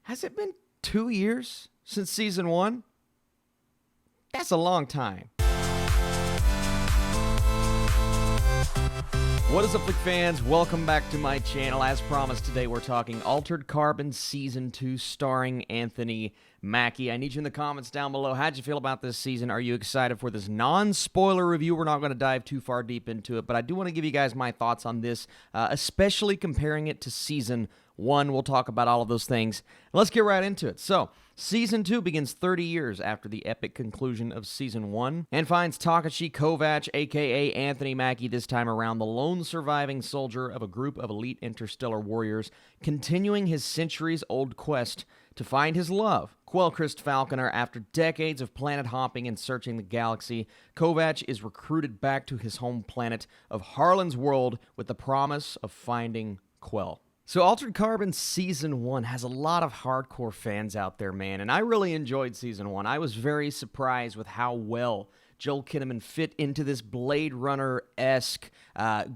Has it been 2 years since season 1? That's a long time. What is up, Flick fans? Welcome back to my channel. As promised, today we're talking Altered Carbon Season 2 starring Anthony Mackie. I need you in the comments down below. How'd you feel about this season? Are you excited for this non-spoiler review? We're not going to dive too far deep into it, but I do want to give you guys my thoughts on this, especially comparing it to Season 1. We'll talk about all of those things. Let's get right into it. So, Season 2 begins 30 years after the epic conclusion of Season 1 and finds Takeshi Kovacs, a.k.a. Anthony Mackie, this time around the lone surviving soldier of a group of elite interstellar warriors, continuing his centuries-old quest to find his love, Quellcrist Falconer. After decades of planet hopping and searching the galaxy, Kovacs is recruited back to his home planet of Harlan's world with the promise of finding Quell. So Altered Carbon Season 1 has a lot of hardcore fans out there, man, and I really enjoyed Season 1. I was very surprised with how well Joel Kinnaman fit into this Blade Runner-esque,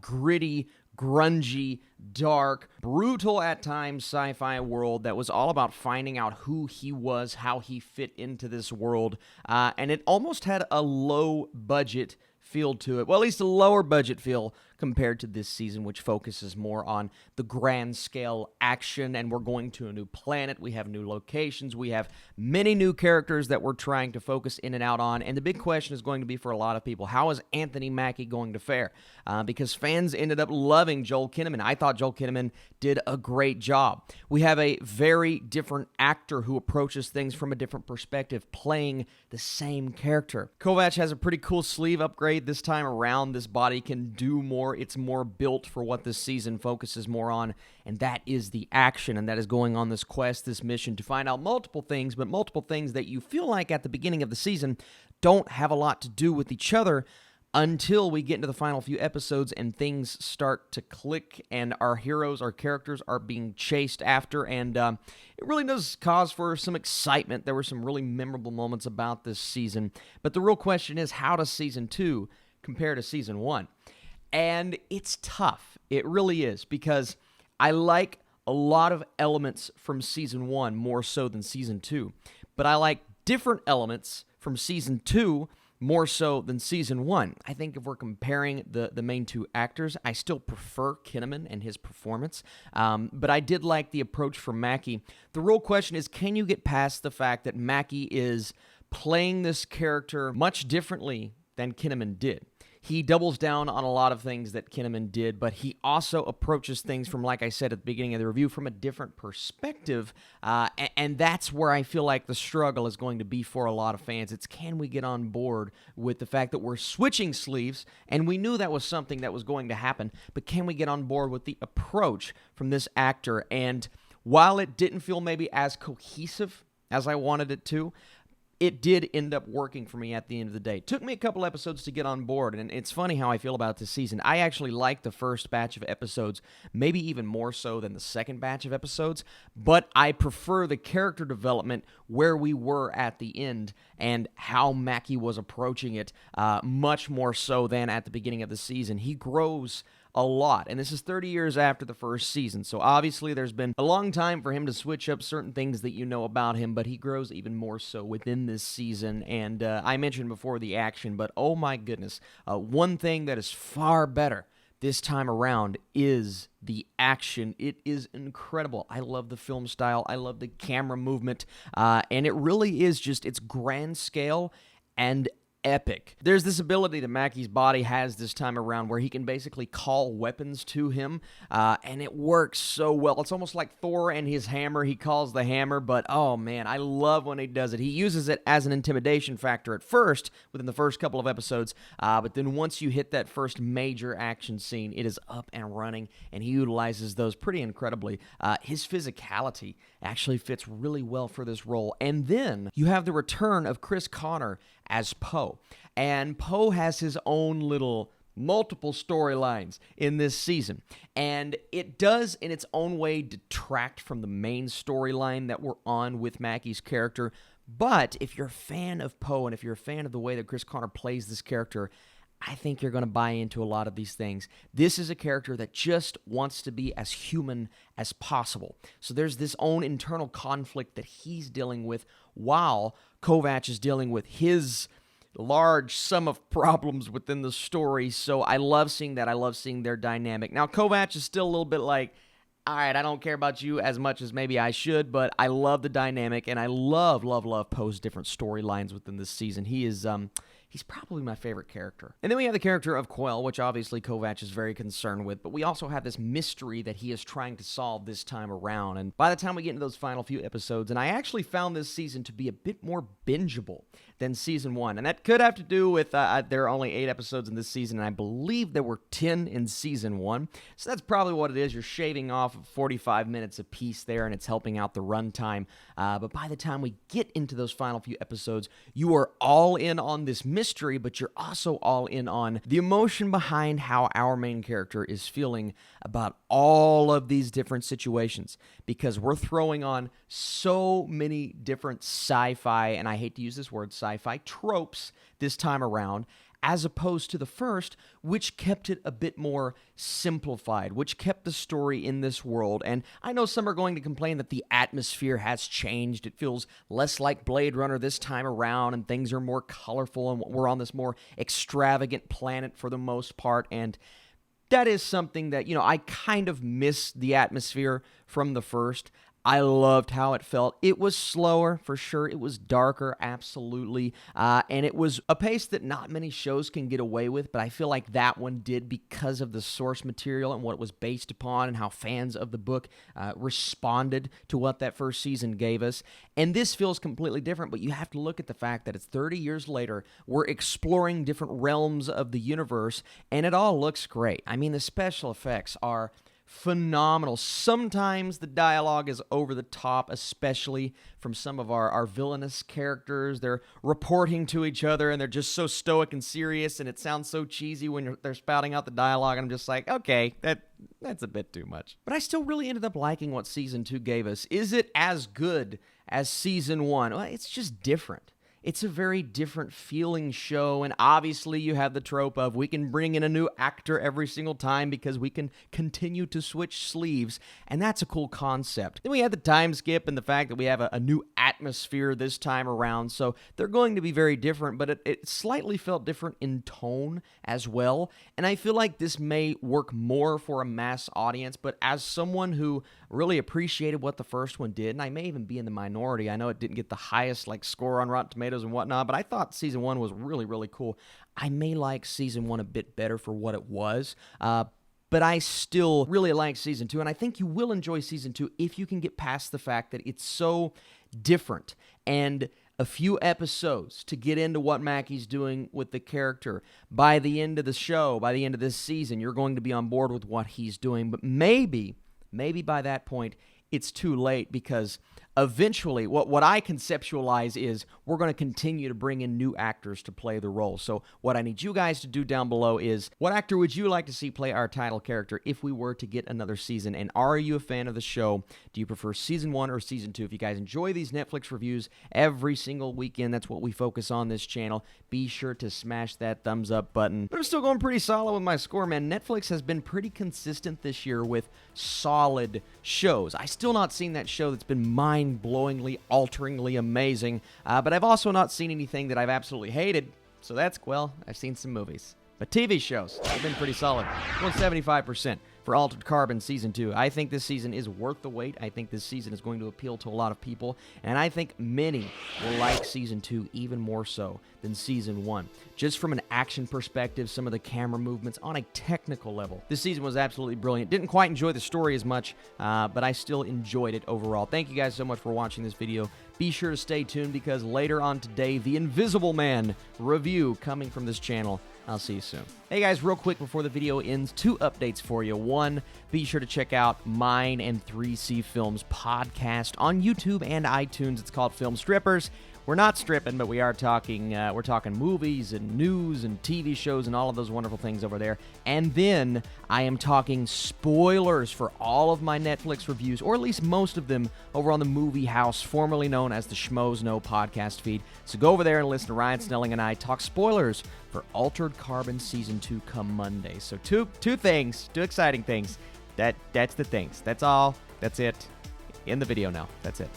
gritty, grungy, dark, brutal at times sci-fi world that was all about finding out who he was, how he fit into this world, and it almost had a low-budget feel to it. Well, at least a lower budget feel compared to this season, which focuses more on the grand scale action, and we're going to a new planet. We have new locations. We have many new characters that we're trying to focus in and out on, and the big question is going to be for a lot of people, how is Anthony Mackie going to fare? Because fans ended up loving Joel Kinnaman. I thought Joel Kinnaman did a great job. We have a very different actor who approaches things from a different perspective, playing the same character. Kovacs has a pretty cool sleeve upgrade this time around. This body can do more. It's more built for what this season focuses more on, and that is the action, and that is going on this quest, this mission, to find out multiple things, but multiple things that you feel like at the beginning of the season don't have a lot to do with each other until we get into the final few episodes and things start to click and our heroes, our characters are being chased after, and it really does cause for some excitement. There were some really memorable moments about this season, but the real question is, how does Season 2 compare to Season 1? And it's tough. It really is, because I like a lot of elements from Season 1 more so than Season 2, but I like different elements from Season 2 more so than Season 1. I think if we're comparing the main two actors, I still prefer Kinnaman and his performance, but I did like the approach from Mackie. The real question is, can you get past the fact that Mackie is playing this character much differently than Kinnaman did? He doubles down on a lot of things that Kinnaman did, but he also approaches things from, like I said at the beginning of the review, from a different perspective, and that's where I feel like the struggle is going to be for a lot of fans. It's, can we get on board with the fact that we're switching sleeves, and we knew that was something that was going to happen, but can we get on board with the approach from this actor? And while it didn't feel maybe as cohesive as I wanted it to, it did end up working for me at the end of the day. It took me a couple episodes to get on board, and it's funny how I feel about this season. I actually liked the first batch of episodes, maybe even more so than the second batch of episodes, but I prefer the character development where we were at the end and how Mackie was approaching it much more so than at the beginning of the season. He grows a lot, and this is 30 years after the first season, so obviously there's been a long time for him to switch up certain things that you know about him, but he grows even more so within this season. And I mentioned before the action, but oh my goodness, one thing that is far better this time around is the action. It is incredible. I love the film style, I love the camera movement, and it really is just, it's grand scale and epic. There's this ability that Mackie's body has this time around where he can basically call weapons to him, and it works so well. It's almost like Thor and his hammer. He calls the hammer, but oh man, I love when he does it. He uses it as an intimidation factor at first, within the first couple of episodes, but then once you hit that first major action scene, it is up and running, and he utilizes those pretty incredibly. His physicality actually fits really well for this role. And then you have the return of Chris Connor as Poe. And Poe has his own little multiple storylines in this season. And it does, in its own way, detract from the main storyline that we're on with Mackie's character. But if you're a fan of Poe, and if you're a fan of the way that Chris Connor plays this character, I think you're going to buy into a lot of these things. This is a character that just wants to be as human as possible. So there's this own internal conflict that he's dealing with while Kovacs is dealing with his large sum of problems within the story. So I love seeing that. I love seeing their dynamic. Now, Kovacs is still a little bit like, all right, I don't care about you as much as maybe I should, but I love the dynamic, and I love Poe's different storylines within this season. He's probably my favorite character. And then we have the character of Quell, which obviously Kovacs is very concerned with, but we also have this mystery that he is trying to solve this time around. And by the time we get into those final few episodes, and I actually found this season to be a bit more bingeable than season 1. And that could have to do with there are only 8 episodes in this season, and I believe there were 10 in season 1. So that's probably what it is. You're shaving off 45 minutes a piece there, and it's helping out the runtime. But by the time we get into those final few episodes, you are all in on this mystery, but you're also all in on the emotion behind how our main character is feeling about all of these different situations, because we're throwing on so many different sci-fi, and I hate to use this word, sci-fi tropes this time around, as opposed to the first, which kept it a bit more simplified, which kept the story in this world. And I know some are going to complain that the atmosphere has changed. It feels less like Blade Runner this time around, and things are more colorful, and we're on this more extravagant planet for the most part. And that is something that, I kind of miss the atmosphere from the first. I loved how it felt. It was slower, for sure. It was darker, absolutely. And it was a pace that not many shows can get away with, but I feel like that one did because of the source material and what it was based upon and how fans of the book responded to what that first season gave us. And this feels completely different, but you have to look at the fact that it's 30 years later. We're exploring different realms of the universe, and it all looks great. I mean, the special effects are phenomenal. Sometimes the dialogue is over the top, especially from some of our villainous characters. They're reporting to each other, and they're just so stoic and serious, and it sounds so cheesy when they're spouting out the dialogue, and I'm just like, okay, that's a bit too much. But I still really ended up liking what Season 2 gave us. Is it as good as Season 1? Well, it's just different. It's a very different feeling show, and obviously you have the trope of we can bring in a new actor every single time because we can continue to switch sleeves, and that's a cool concept. Then we had the time skip and the fact that we have a new atmosphere this time around, so they're going to be very different, but it slightly felt different in tone as well, and I feel like this may work more for a mass audience, but as someone who really appreciated what the first one did, and I may even be in the minority. I know it didn't get the highest score on Rotten Tomatoes and whatnot, but I thought Season 1 was really, really cool. I may like Season 1 a bit better for what it was, but I still really like Season 2, and I think you will enjoy Season 2 if you can get past the fact that it's so different, and a few episodes to get into what Mackie's doing with the character. By the end of the show, by the end of this season, you're going to be on board with what he's doing, but maybe by that point, it's too late, because eventually, what I conceptualize is we're going to continue to bring in new actors to play the role. So what I need you guys to do down below is, what actor would you like to see play our title character if we were to get another season? And are you a fan of the show? Do you prefer Season 1 or Season 2? If you guys enjoy these Netflix reviews every single weekend, that's what we focus on this channel, be sure to smash that thumbs up button. But I'm still going pretty solid with my score, man. Netflix has been pretty consistent this year with solid shows. I still not seen that show that's been mind-blowingly, alteringly amazing, but I've also not seen anything that I've absolutely hated, so that's, well, I've seen some movies. But TV shows have been pretty solid. 175% for Altered Carbon Season 2. I think this season is worth the wait. I think this season is going to appeal to a lot of people, and I think many will like Season 2 even more so than Season 1. Just from an action perspective, some of the camera movements on a technical level, this season was absolutely brilliant. Didn't quite enjoy the story as much, but I still enjoyed it overall. Thank you guys so much for watching this video. Be sure to stay tuned, because later on today, The Invisible Man review coming from this channel. I'll see you soon. Hey guys, real quick before the video ends, 2 updates for you. 1, be sure to check out mine and 3C Films podcast on YouTube and iTunes. It's called Film Strippers. we're not stripping, but we are talking. We're talking movies and news and TV shows and all of those wonderful things over there. And then I am talking spoilers for all of my Netflix reviews, or at least most of them, over on the Movie House, formerly known as the Schmoes Know podcast feed. So go over there and listen to Ryan Snelling and I talk spoilers for Altered Carbon Season 2 come Monday. So two exciting things. That's the things. That's all. That's it. In the video now. That's it.